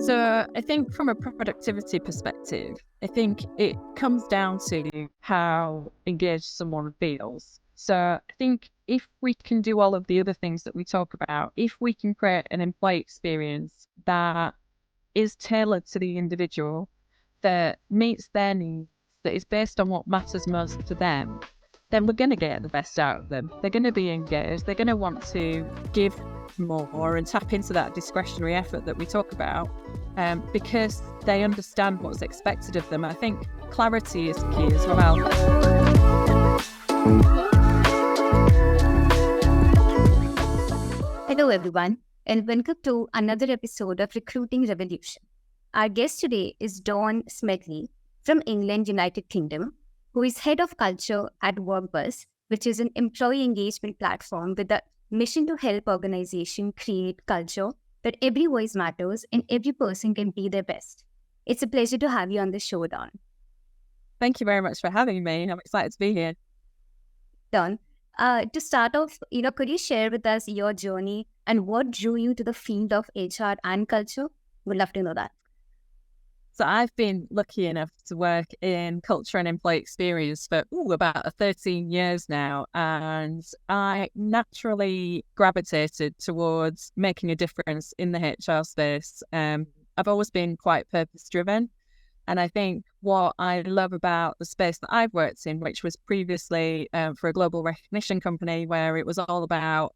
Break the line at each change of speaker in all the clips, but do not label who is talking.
So I think from a productivity perspective, I think it comes down to how engaged someone feels. So I think if we can do all of the other things that we talk about, if we can create an employee experience that is tailored to the individual, that meets their needs, that is based on what matters most to them, then we're going to get the best out of them. They're going to be engaged. They're going to want to give more and tap into that discretionary effort that we talk about because they understand what's expected of them. I think clarity is key as well.
Hello, everyone, and welcome to another episode of Recruiting Revolution. Our guest today is Dawn Smedley from England, United Kingdom, who is Head of Culture at WorkBuzz, which is an employee engagement platform with a mission to help organizations create culture that every voice matters and every person can be their best. It's a pleasure to have you on the show, Dawn.
Thank you very much for having me. I'm excited to be here.
Dawn, to start off, could you share with us your journey and what drew you to the field of HR and culture? Would love to know that.
So I've been lucky enough to work in culture and employee experience for about 13 years now. And I naturally gravitated towards making a difference in the HR space. I've always been quite purpose-driven. And I think what I love about the space that I've worked in, which was previously for a global recognition company, where it was all about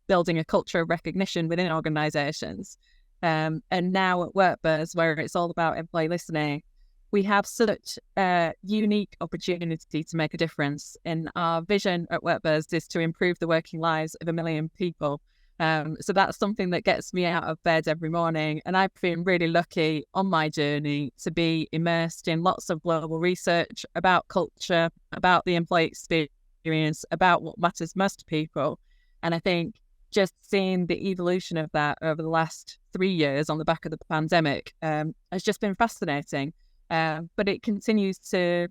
building a culture of recognition within organizations. And now at WorkBuzz, where it's all about employee listening, we have such a unique opportunity to make a difference. And our vision at WorkBuzz is to improve the working lives of 1 million people. So that's something that gets me out of bed every morning. And I've been really lucky on my journey to be immersed in lots of global research about culture, about the employee experience, about what matters most to people. And I think just seeing the evolution of that over the last 3 years on the back of the pandemic has just been fascinating. But it continues to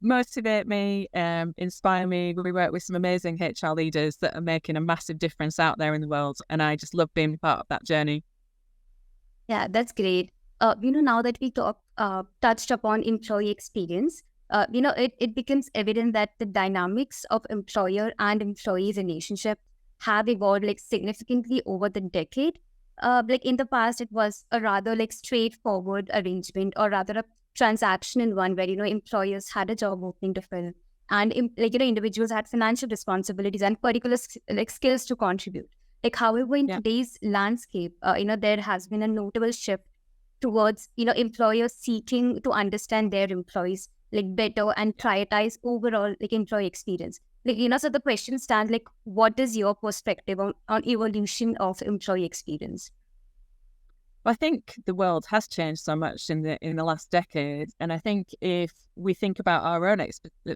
motivate me, inspire me. We work with some amazing HR leaders that are making a massive difference out there in the world. And I just love being part of that journey.
Yeah, that's great. Now that we touched upon employee experience, it becomes evident that the dynamics of employer and employee relationship have evolved significantly over the decade. In the past, it was a rather straightforward arrangement, or rather a transactional one where employers had a job opening to fill, and individuals had financial responsibilities and particular skills to contribute. However, in today's landscape, there has been a notable shift towards employers seeking to understand their employees better and prioritize overall employee experience. So the question stands what is your perspective on evolution of employee experience?
I think the world has changed so much in the last decade, and I think if we think about our own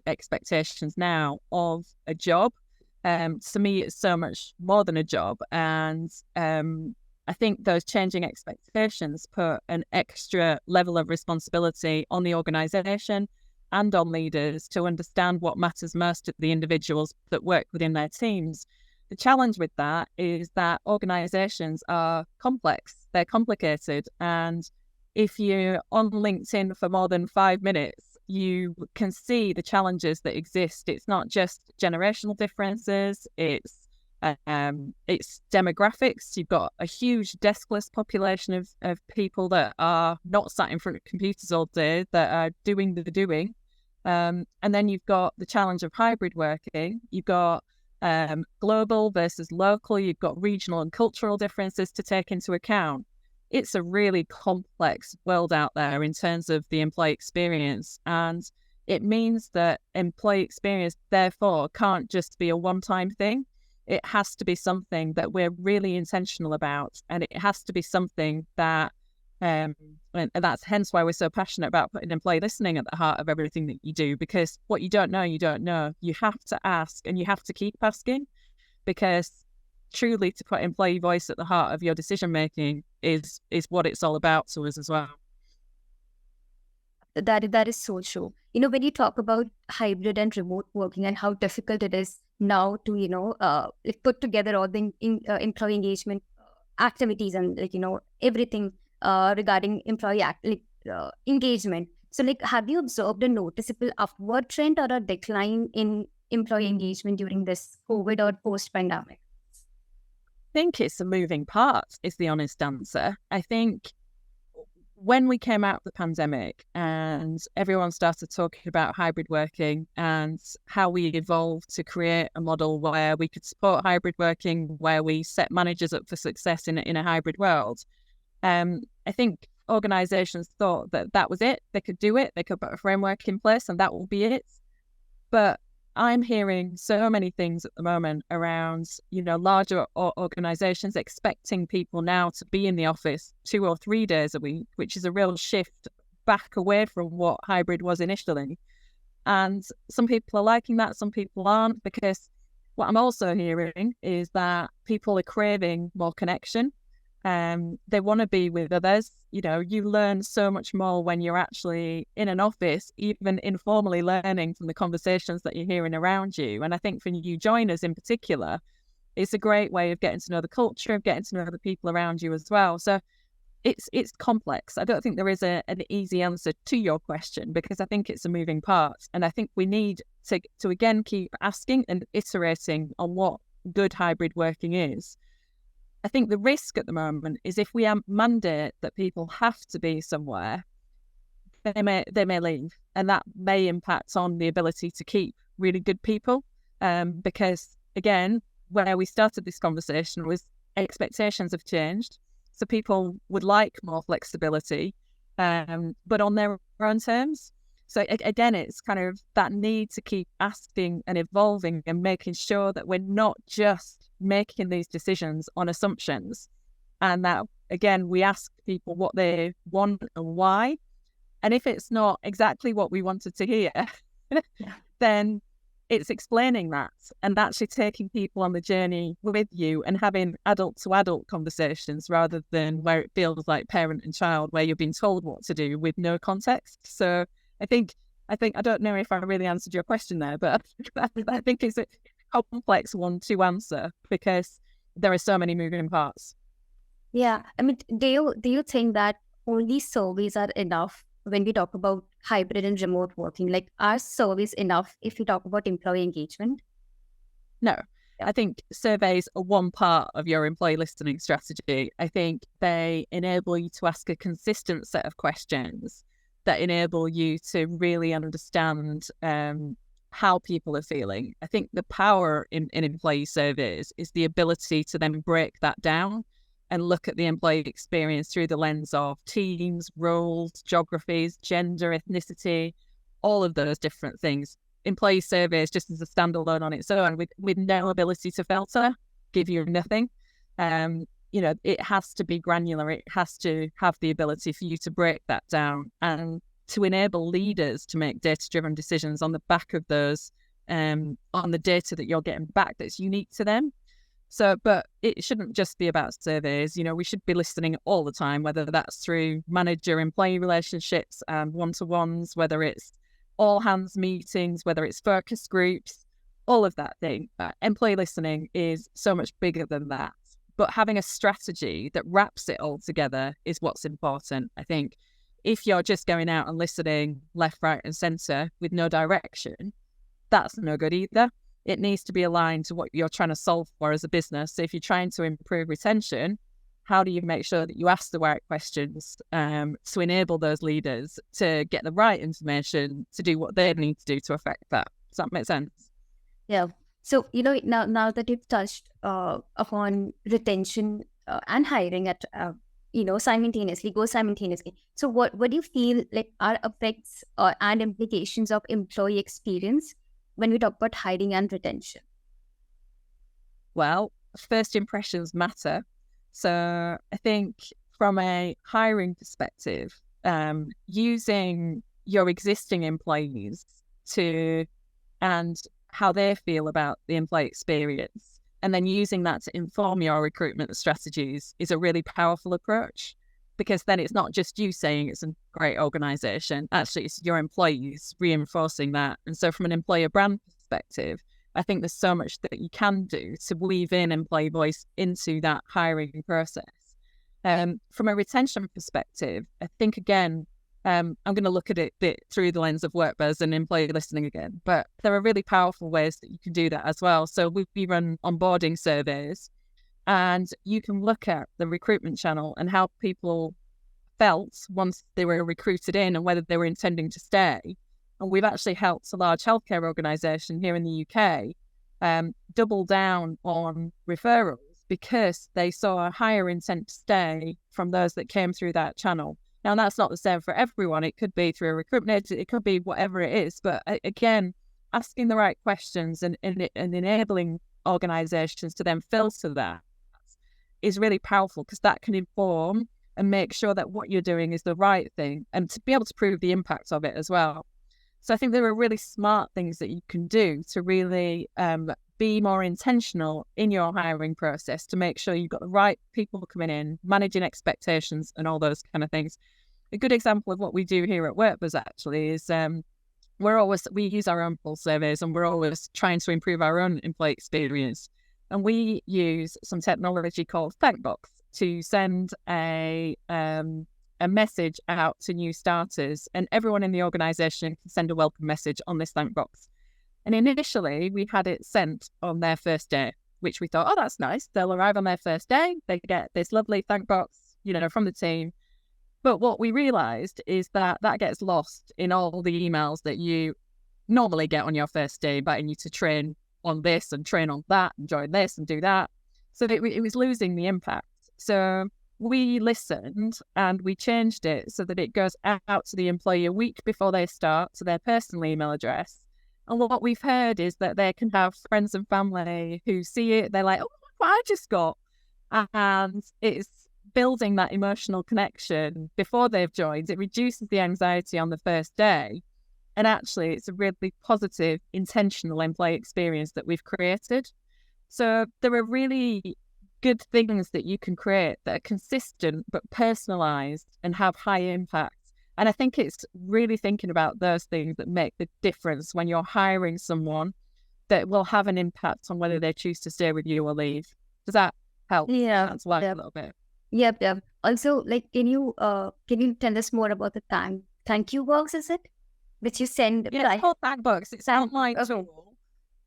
expectations now of a job, to me it's so much more than a job, and I think those changing expectations put an extra level of responsibility on the organisation and on leaders to understand what matters most to the individuals that work within their teams. The challenge with that is that organisations are complex, they're complicated, and if you're on LinkedIn for more than 5 minutes, you can see the challenges that exist. It's not just generational differences, it's demographics. You've got a huge deskless population of people that are not sat in front of computers all day, that are doing the doing. And then you've got the challenge of hybrid working. You've got global versus local. You've got regional and cultural differences to take into account. It's a really complex world out there in terms of the employee experience. And it means that employee experience, therefore, can't just be a one-time thing. It has to be something that we're really intentional about. And it has to be something that and that's hence why we're so passionate about putting employee listening at the heart of everything that you do, because what you don't know, you don't know. You have to ask, and you have to keep asking, because truly to put employee voice at the heart of your decision making is what it's all about to us as well.
That is so true. When you talk about hybrid and remote working and how difficult it is now to put together all the employee engagement activities and everything regarding engagement. So, like, have you observed a noticeable upward trend or a decline in employee engagement during this COVID or post-pandemic?
I think it's a moving part, is the honest answer. I think when we came out of the pandemic and everyone started talking about hybrid working and how we evolved to create a model where we could support hybrid working, where we set managers up for success in a hybrid world, I think organizations thought that that was it. They could do it. They could put a framework in place and that will be it. But I'm hearing so many things at the moment around, larger organizations expecting people now to be in the office 2 or 3 days a week, which is a real shift back away from what hybrid was initially. And some people are liking that, some people aren't, because what I'm also hearing is that people are craving more connection. They want to be with others. You learn so much more when you're actually in an office, even informally learning from the conversations that you're hearing around you. And I think for new joiners in particular, it's a great way of getting to know the culture, of getting to know the people around you as well. So it's complex. I don't think there is an easy answer to your question, because I think it's a moving part. And I think we need to again keep asking and iterating on what good hybrid working is. I think the risk at the moment is if we mandate that people have to be somewhere, they may leave, and that may impact on the ability to keep really good people. Because again, where we started this conversation was expectations have changed, so people would like more flexibility, but on their own terms. So again, it's kind of that need to keep asking and evolving and making sure that we're not just making these decisions on assumptions, and that again we ask people what they want and why, and if it's not exactly what we wanted to hear, then it's explaining that and actually taking people on the journey with you and having adult to adult conversations rather than where it feels like parent and child, where you're being told what to do with no context. So I think I don't know if I really answered your question there, but I think it's a complex one to answer because there are so many moving parts.
Yeah, I mean, do you think that only surveys are enough when we talk about hybrid and remote working? Like, are surveys enough if we talk about employee engagement?
No. I think surveys are one part of your employee listening strategy. I think they enable you to ask a consistent set of questions that enable you to really understand how people are feeling. I think the power in employee surveys is the ability to then break that down and look at the employee experience through the lens of teams, roles, geographies, gender, ethnicity, all of those different things. Employee surveys just as a standalone on its own with no ability to filter, give you nothing. It has to be granular. It has to have the ability for you to break that down and to enable leaders to make data-driven decisions on the back of those, on the data that you're getting back that's unique to them. So, but it shouldn't just be about surveys. We should be listening all the time, whether that's through manager-employee relationships and one-to-ones, whether it's all hands meetings, whether it's focus groups, all of that thing. Employee listening is so much bigger than that. But having a strategy that wraps it all together is what's important. I think if you're just going out and listening left, right, and centre with no direction, that's no good either. It needs to be aligned to what you're trying to solve for as a business. So if you're trying to improve retention, how do you make sure that you ask the right questions to enable those leaders to get the right information to do what they need to do to affect that? Does that make sense?
Yeah. So, now that you've touched upon retention and hiring at, simultaneously. So what do you feel like are effects and implications of employee experience when we talk about hiring and retention?
Well, first impressions matter. So I think from a hiring perspective, using your existing employees and how they feel about the employee experience, and then using that to inform your recruitment strategies is a really powerful approach, because then it's not just you saying it's a great organization, actually it's your employees reinforcing that. And so from an employer brand perspective, I think there's so much that you can do to weave in employee voice into that hiring process. From a retention perspective, I think, again, I'm going to look at it through the lens of WorkBuzz and employee listening again, but there are really powerful ways that you can do that as well. So we run onboarding surveys, and you can look at the recruitment channel and how people felt once they were recruited in and whether they were intending to stay. And we've actually helped a large healthcare organisation here in the UK double down on referrals because they saw a higher intent to stay from those that came through that channel. Now, that's not the same for everyone. It could be through a recruitment agent, it could be whatever it is. But again, asking the right questions and enabling organisations to then filter that is really powerful, because that can inform and make sure that what you're doing is the right thing and to be able to prove the impact of it as well. So I think there are really smart things that you can do to really be more intentional in your hiring process to make sure you've got the right people coming in, managing expectations and all those kind of things. A good example of what we do here at WorkBuzz actually is we use our own pulse surveys, and we're always trying to improve our own employee experience. And we use some technology called Thankbox to send a message out to new starters, and everyone in the organisation can send a welcome message on this Thankbox. And initially, we had it sent on their first day, which we thought, oh, that's nice. They'll arrive on their first day. They get this lovely Thankbox, from the team. But what we realised is that gets lost in all the emails that you normally get on your first day, inviting you to train on this and train on that and join this and do that. So it was losing the impact. So we listened and we changed it so that it goes out to the employee a week before they start to their personal email address. And what we've heard is that they can have friends and family who see it. They're like, oh, look what I just got. And it's building that emotional connection before they've joined. It reduces the anxiety on the first day. And actually, it's a really positive, intentional employee experience that we've created. So there are really good things that you can create that are consistent but personalised and have high impact. And I think it's really thinking about those things that make the difference when you're hiring someone that will have an impact on whether they choose to stay with you or leave. Does that help?
Yeah.
That's like a little bit.
Yep. Also, can you tell us more about the thank you box, is it? Which you send?
Yeah, it's called Thankbox. It's an online tool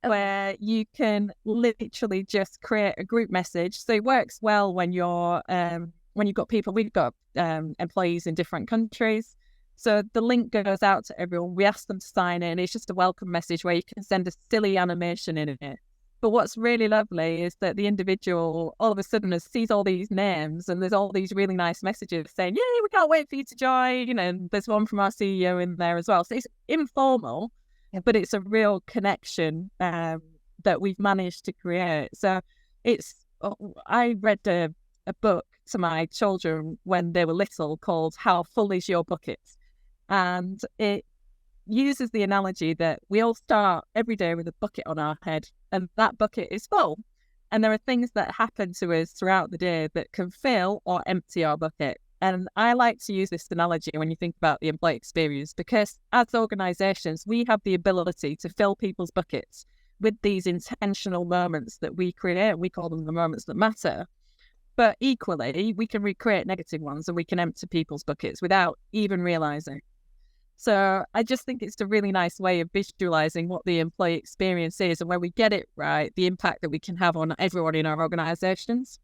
where you can literally just create a group message. So it works well when you're when you've got people. We've got employees in different countries. So the link goes out to everyone. We ask them to sign in. It's just a welcome message where you can send a silly animation in it. But what's really lovely is that the individual all of a sudden sees all these names and there's all these really nice messages saying, yay, we can't wait for you to join. And there's one from our CEO in there as well. So it's informal, but it's a real connection that we've managed to create. So I read a book to my children when they were little called How Full Is Your Bucket? And it uses the analogy that we all start every day with a bucket on our head, and that bucket is full. And there are things that happen to us throughout the day that can fill or empty our bucket. And I like to use this analogy when you think about the employee experience, because as organisations, we have the ability to fill people's buckets with these intentional moments that we create. We call them the moments that matter. But equally, we can recreate negative ones and we can empty people's buckets without even realising. So I just think it's a really nice way of visualising what the employee experience is, and when we get it right, the impact that we can have on everyone in our organisations.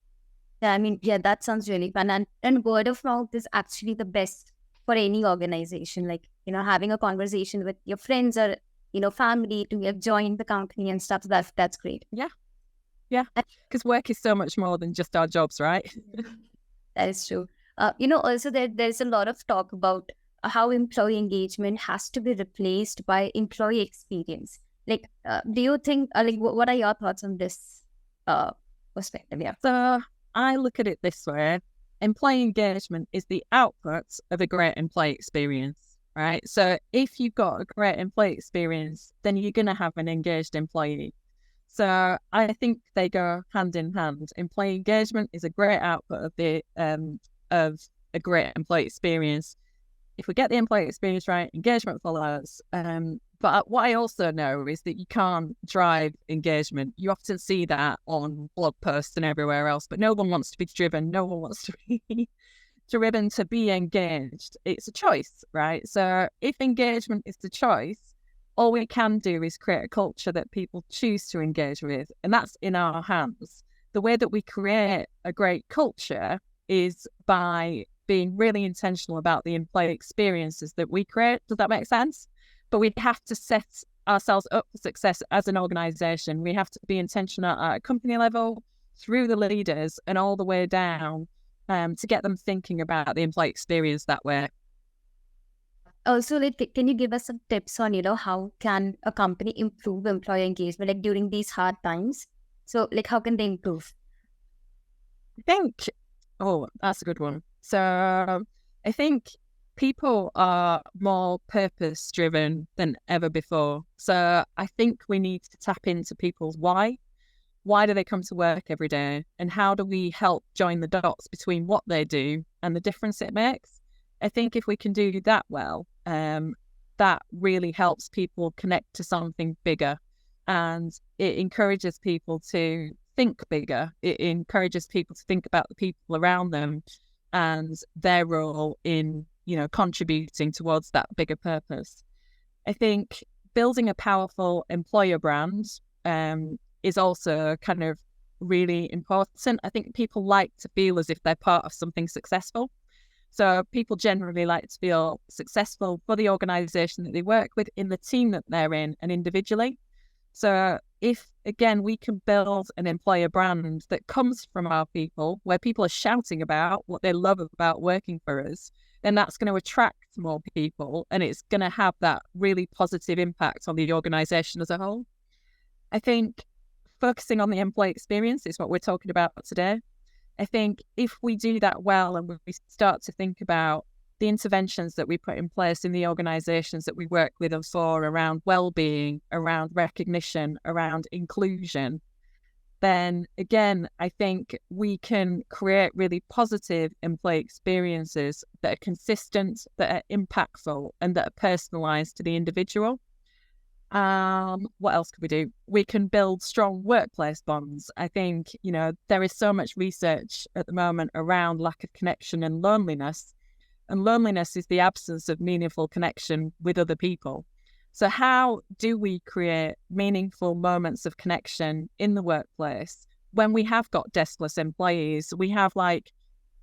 Yeah, that sounds really fun. And word of mouth is actually the best for any organization. Like, having a conversation with your friends or, family to have joined the company and stuff. That's great.
Yeah. Because work is so much more than just our jobs, right?
That is true. Also there's a lot of talk about how employee engagement has to be replaced by employee experience. Like, do you think, what are your thoughts on this perspective? Yeah.
So I look at it this way. Employee engagement is the output of a great employee experience, right? So if you've got a great employee experience, then you're going to have an engaged employee. So I think they go hand in hand. Employee engagement is a great output of a great employee experience. If we get the employee experience right, engagement follows. But what I also know is that you can't drive engagement. You often see that on blog posts and everywhere else, but no one wants to be driven. No one wants to be driven to be engaged. It's a choice, right? So if engagement is the choice, all we can do is create a culture that people choose to engage with, and that's in our hands. The way that we create a great culture is by being really intentional about the employee experiences that we create. Does that make sense? But we have to set ourselves up for success as an organization. We have to be intentional at a company level, through the leaders, and all the way down to get them thinking about the employee experience that way.
Also, like, can you give us some tips on, how can a company improve employee engagement, like during these hard times? So, like, how can they improve?
I think, that's a good one. So I think people are more purpose driven than ever before. So I think we need to tap into people's why. Why do they come to work every day? And how do we help join the dots between what they do and the difference it makes? I think if we can do that well, that really helps people connect to something bigger, and it encourages people to think bigger. It encourages people to think about the people around them and their role in, contributing towards that bigger purpose. I think building a powerful employer brand is also kind of really important. I think people like to feel as if they're part of something successful. So people generally like to feel successful for the organisation that they work with, in the team that they're in, and individually. So if, again, we can build an employer brand that comes from our people, where people are shouting about what they love about working for us, then that's going to attract more people, and it's going to have that really positive impact on the organisation as a whole. I think focusing on the employee experience is what we're talking about today. I think if we do that well, and we start to think about the interventions that we put in place in the organisations that we work with and for, around well-being, around recognition, around inclusion, then again, I think we can create really positive employee experiences that are consistent, that are impactful, and that are personalised to the individual. What else could we do? We can build strong workplace bonds. I think, there is so much research at the moment around lack of connection and loneliness. And loneliness is the absence of meaningful connection with other people. So how do we create meaningful moments of connection in the workplace when we have got deskless employees? We have like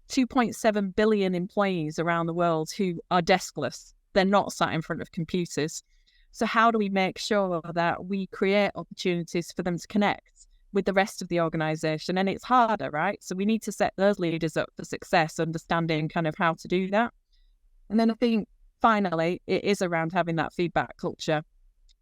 2.7 billion employees around the world who are deskless. They're not sat in front of computers. So how do we make sure that we create opportunities for them to connect with the rest of the organisation? And it's harder, right? So we need to set those leaders up for success, understanding kind of how to do that. And then I think finally, it is around having that feedback culture.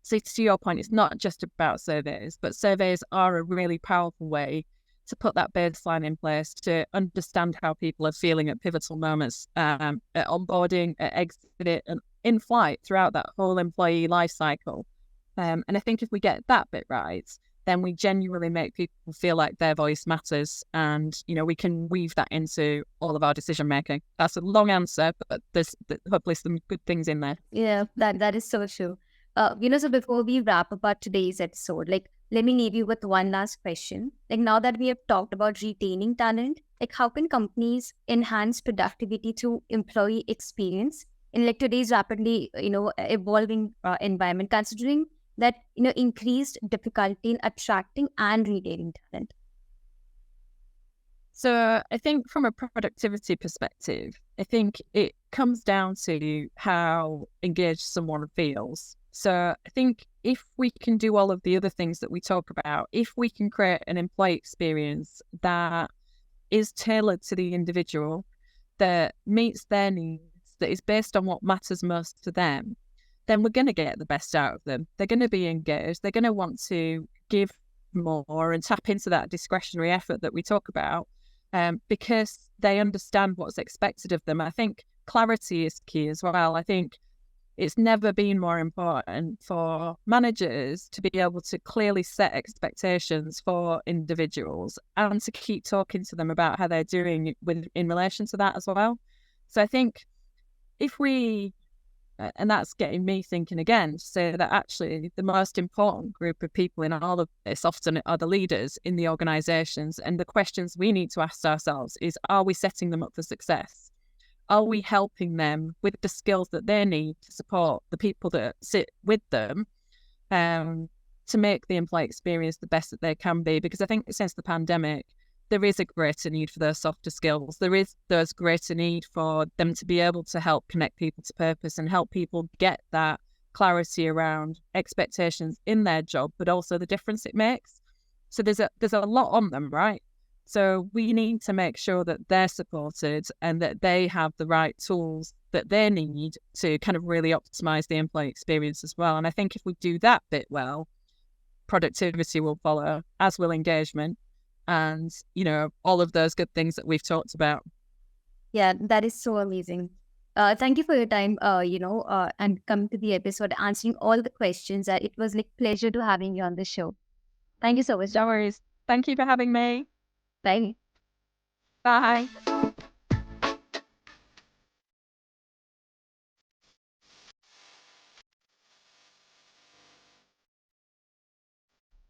So to your point, it's not just about surveys, but surveys are a really powerful way to put that baseline in place, to understand how people are feeling at pivotal moments, at onboarding, at exit, and in flight throughout that whole employee life cycle. And I think if we get that bit right, then we genuinely make people feel like their voice matters, and we can weave that into all of our decision making. That's a long answer, but there's hopefully some good things in there.
Yeah, that is so true. So before we wrap up our today's episode, like, let me leave you with one last question. Like, now that we have talked about retaining talent, like, how can companies enhance productivity through employee experience in like today's rapidly, evolving environment, considering that, increased difficulty in attracting and retaining talent?
So I think from a productivity perspective, I think it comes down to how engaged someone feels. So I think if we can do all of the other things that we talk about, if we can create an employee experience that is tailored to the individual, that meets their needs, that is based on what matters most to them, then we're going to get the best out of them. They're going to be engaged. They're going to want to give more and tap into that discretionary effort that we talk about, because they understand what's expected of them. I think clarity is key as well. I think it's never been more important for managers to be able to clearly set expectations for individuals and to keep talking to them about how they're doing in relation to that as well. So I think if we And that's getting me thinking again to say that actually the most important group of people in all of this often are the leaders in the organisations. And the questions we need to ask ourselves is, are we setting them up for success? Are we helping them with the skills that they need to support the people that sit with them to make the employee experience the best that they can be? Because I think since the pandemic, there is a greater need for those softer skills. There's greater need for them to be able to help connect people to purpose and help people get that clarity around expectations in their job, but also the difference it makes. So there's a lot on them, right? So we need to make sure that they're supported and that they have the right tools that they need to kind of really optimize the employee experience as well. And I think if we do that bit well, productivity will follow, as will engagement, and, you know, all of those good things that we've talked about.
Yeah, that is so amazing. Thank you for your time, and coming to the episode, answering all the questions. It was like pleasure to having you on the show. Thank you so much.
No worries. Thank you for having me.
Bye.
Bye.